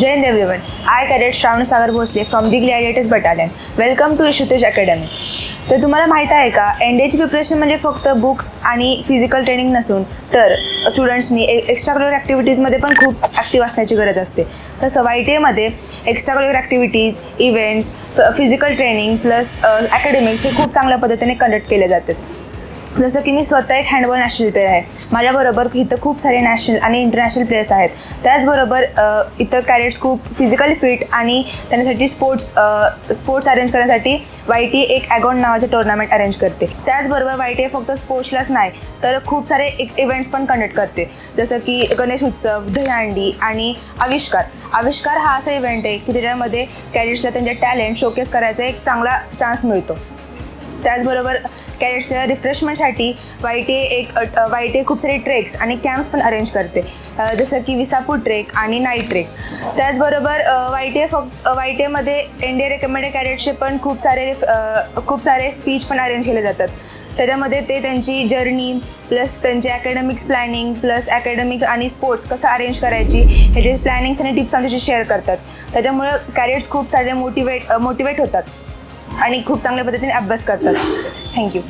Jai Hind everyone. I Cadet Shravani Sagar Bhosle from the Gladiators Battalion. Welcome to Ishutesh Academy. तर तुम्हाला माहीत आहे का, एनडीएची preparation म्हणजे फक्त बुक्स आणि फिजिकल ट्रेनिंग नसून तर स्टुडंट्सनी एक्स्ट्रा करिक्युलर ॲक्टिव्हिटीजमध्ये पण खूप ॲक्टिव्ह असण्याची गरज असते. तसं YTA extra curricular activities, events, physical training plus academics हे खूप चांगल्या पद्धतीने कंडक्ट केले जातात. जसं की मी स्वतः एक हँडबॉल नॅशनल प्लेयर आहे. माझ्याबरोबर इथं खूप सारे नॅशनल आणि इंटरनॅशनल प्लेयर्स आहेत. त्याचबरोबर इथं कॅडेट्स खूप फिजिकली फिट आणि त्यांच्यासाठी स्पोर्ट्स अरेंज करण्यासाठी YTA एक ॲगॉन नावाचं टुर्नामेंट अरेंज करते. त्याचबरोबर YTA फक्त स्पोर्ट्सलाच नाही तर खूप सारे इव्हेंट्स पण कंडक्ट करते. जसं की गणेश उत्सव, दहीहंडी आणि आविष्कार हा असा इव्हेंट आहे की त्याच्यामध्ये कॅडेट्सला त्यांचे टॅलेंट शोकेस करायचा एक चांगला चान्स मिळतो. त्याचबरोबर कॅडेट्सच्या रिफ्रेशमेंटसाठी YTA खूप सारे ट्रेक्स आणि कॅम्प्स पण अरेंज करते, जसं की विसापूर ट्रेक आणि नाईट ट्रेक. त्याचबरोबर YTA इंडिया रेकमेंडेड कॅडेट्सचे पण खूप सारे स्पीच पण अरेंज केले जातात. त्याच्यामध्ये ते त्यांची जर्नी प्लस त्यांचे ॲकॅडमिक्स प्लॅनिंग प्लस ॲकॅडमिक आणि स्पोर्ट्स कसं अरेंज करायची ह्याचे प्लॅनिंग्स आणि टिप्स आमच्याशी शेअर करतात. त्याच्यामुळे कॅडेट्स खूप सारे मोटिवेट होतात आणि खूप चांगल्या पद्धतीने अभ्यास करतात. थँक्यू.